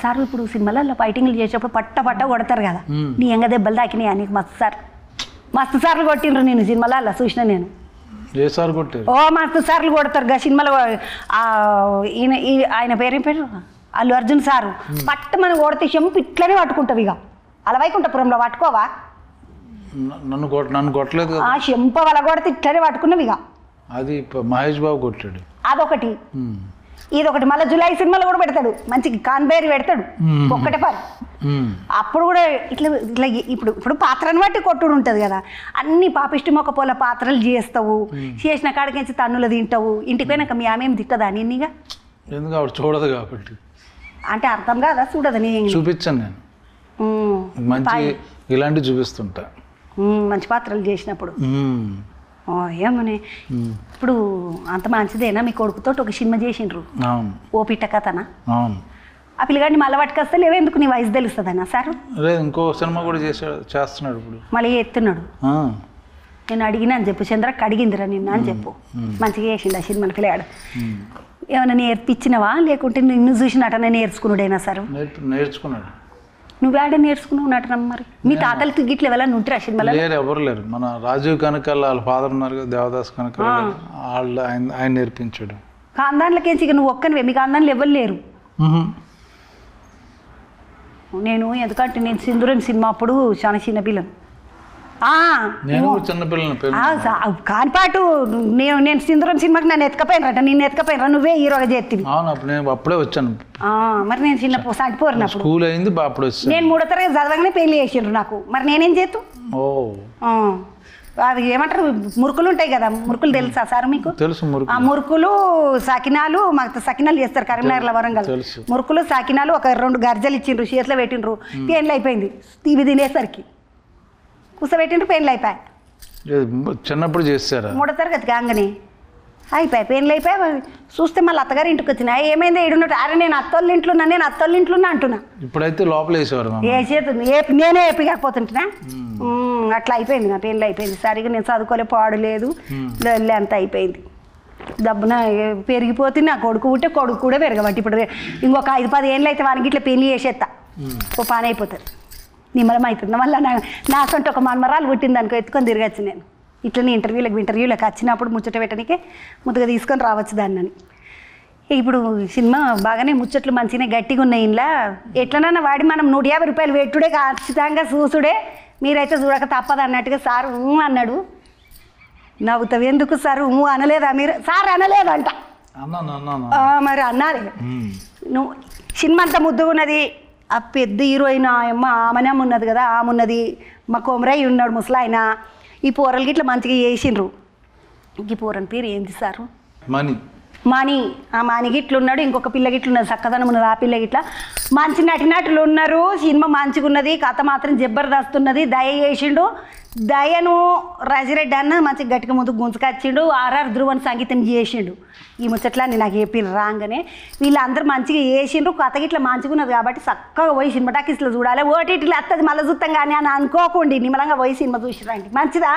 sir ఇప్పుడు సినిమాలలో ఫైటింగ్లు చేసేటప్పుడు పట్ట కొడతారు కదా నీ ఎంగ దెబ్బలు తాకినాయా నీకు మస్తు సార్లు కొట్టిండ్రు నేను సినిమాలలో చూసిన నేను ఓ మస్తు సార్లు కొడతారు గా సినిమాలో ఆయన పేరేం పేరు అల్లు అర్జున్ సారు పట్టమని కొడితే చెంపు ఇట్లనే పట్టుకుంటావు ఇక అలా వైకుంఠపురంలో పట్టుకోవా నన్ను కొట్టలేదు ఆ చెంప వల కొడితే ఇట్లనే పట్టుకున్నావు ఇక అది మహేష్ బాబు కొట్టాడు అదొకటి ఇదొకటి మళ్ళీ జులై సినిమాలో కూడా పెడతాడు మంచి కాన్బేరి పెడతాడు ఒక్కటే పని అప్పుడు కూడా ఇట్లా ఇట్లా ఇప్పుడు పాత్రను బట్టి కొట్టుడు ఉంటుంది కదా అన్ని పాపిష్టి మొక్క పూల పాత్రలు చేస్తావు చేసిన కాడికించి తన్నులు తింటావు ఇంటికి పోయినాక మీ ఆమె ఏం తిట్టదా నిన్నగా ఎందుకు ఆవిడ చూడదు కాబట్టి అంటే అర్థం కాదా చూడదు నీ చూపించాను నేను మంచి ఇలాంటివి చూపిస్తుంటా మంచి పాత్రలు చేసినప్పుడు ఏమని ఇప్పుడు అంత మంచిదేనా మీ కొడుకుతో ఒక సినిమా చేసిండ్రు ఓ పిట్ట కథనా ఆ పిల్లగాడిని మళ్ళీ పట్టుకొస్తే లేవెందుకు నీ వయసు తెలుస్తుందన్నా సార్ లేదు ఇంకో సినిమా కూడా చేస్తున్నాడు ఇప్పుడు మళ్ళీ ఎత్తున్నాడు నేను అడిగినా అని చెప్పు చంద్రకి అడిగిందిరా నిన్న అని చెప్పు మంచిగా చేసిండు ఆ సినిమాని పిల్లగాడు ఏమైనా నేర్పించినవా లేకుంటే నిన్ను చూసి నటన నేర్చుకున్నాడైనా సార్ నేర్చుకున్నాడు నువ్వేడ నేర్చుకున్నావు నటన మరి మీ తాతలు గిట్లు ఎవరైనా ఉంటారా సినిమాలో లేరు ఎవరు లేరు మన రాజీవ్ కనకాల వాళ్ళ ఫాదర్ ఉన్నారు కదా దేవదాస్ కనకాల వాళ్ళు ఆయన నేర్పించాడు కాందాన్లకేంచి ఇక నువ్వు ఒక్కనివే మీ కాందాన్లు ఎవరు లేరు నేను ఎందుకంటే నేను సింధూరం సినిమా అప్పుడు చాలా చిన్న పిల్లను కానిపాటు నేను సింధూరం సినిమాకి నన్ను ఎత్తుకపోయినరట నిన్ను ఎత్తుకపోయినరా నువ్వే హీరోగా చేతివి అప్పుడే వచ్చాను మరి నేను చిన్న సాటిపోరినప్పుడు స్కూల్ అయింది అప్పుడు నేను 3వ తరగతి చదవగానే పెళ్లి చేసిండ్రు నాకు మరి నేనేం చేతు అవి ఏమంటారు మురుకులు ఉంటాయి కదా మురుకులు తెలుసా సార్ మీకు తెలుసు ఆ మురుకులు సకినాలు మాకు సకినాలు చేస్తారు కరీంనగర్లో వరంగల్ మురుకులు సకినాలు ఒక 2 గర్జలు ఇచ్చిండ్రు చేతిలో పెట్టిండ్రు పెళ్ళి అయిపోయింది ఇవి తినేసరికి కూసబెట్టిండ్రు పెళ్ళి అయిపోయాయి చిన్నప్పుడు చేస్తారా 3వ తరగతి కాగానే అయిపోయాయి పెళ్ళి అయిపోయి చూస్తే మళ్ళీ అత్తగారి ఇంటికి వచ్చినా ఏమైంది ఏడున్నట్టు అరే నేను అత్తోళ్ళ ఇంట్లో అంటున్నా ఇప్పుడైతే లోపల వేసేవారు వేసేస్తుంది నేనే ఎప్పికపోతుంటున్నా అట్లా అయిపోయింది నా పెళ్ళి అయిపోయింది సరిగా నేను చదువుకోలే పాడలేదు అంత అయిపోయింది దబ్బున పెరిగిపోతే నా కొడుకు ఉంటే కొడుకు కూడా పెరగబట్టి ఇప్పుడు ఇంకొక 5-10 ఏళ్ళు అయితే వానికి ఇట్లా పెళ్ళి చేసేస్తా ఓ పని అయిపోతుంది నిమ్మలం అవుతుంది మళ్ళీ నా సొంత ఒక మన్మరాలు పుట్టింది అనుకో ఎత్తుకొని తిరగచ్చు నేను ఇట్లనే ఇంటర్వ్యూలకు వచ్చినప్పుడు ముచ్చట పెట్టడానికి ముద్దగా తీసుకొని రావచ్చు దాన్ని ఇప్పుడు సినిమా బాగానే ముచ్చట్లు మంచిగా గట్టిగా ఉన్నాయి ఇంట్లో ఎట్లనన్నా వాడి మనం 150 రూపాయలు పెట్టుడే ఖచ్చితంగా చూసుడే మీరైతే చూడక తప్పదు అన్నట్టుగా సార్ అన్నాడు నవ్వుతావు ఎందుకు సార్ అనలేదా మీరు సార్ అనలేదంట మరి అన్నారు నువ్వు సినిమా అంతా ముద్దుగా ఉన్నది ఆ పెద్ద హీరోయిన్ ఆమెనే ఉన్నది కదా ఆమె ఉన్నది మా కొమరయ్య ఉన్నాడు ముసలాయన ఈ పోరలకి ఇట్లా మంచిగా చేసిండ్రు ఈ పోరని పేరు ఏంది సారు మణి ఆ మణి గిట్లు ఉన్నాడు ఇంకొక పిల్ల గిట్లు ఉన్నది చక్కదనం ఉన్నది ఆ పిల్ల గిట్ల మంచి నటినటులు ఉన్నారు సినిమా మంచిగా ఉన్నది కథ మాత్రం జబర్దస్త్ ఉన్నది దయ చేసిండు దయను రాజిరెడ్డి అన్న మంచిగా గట్టిగా ముందు గుంజుకొచ్చిండు ఆర్ఆర్ ధ్రువన్ సంగీతం చేసిండు ఈ ముచ్చట్లని నాకు చెప్పిన రాగానే వీళ్ళందరూ మంచిగా చేసిండ్రు కథ గిట్ల మంచిగా ఉన్నది కాబట్టి చక్కగా పోయి సినిమా టాకీస్లో చూడాలి ఓటీటీలో వస్తుంది మళ్ళీ చూస్తాం కానీ అని అనుకోకండి నిమ్మలంగా పోయి సినిమా చూసిరండి మంచిదా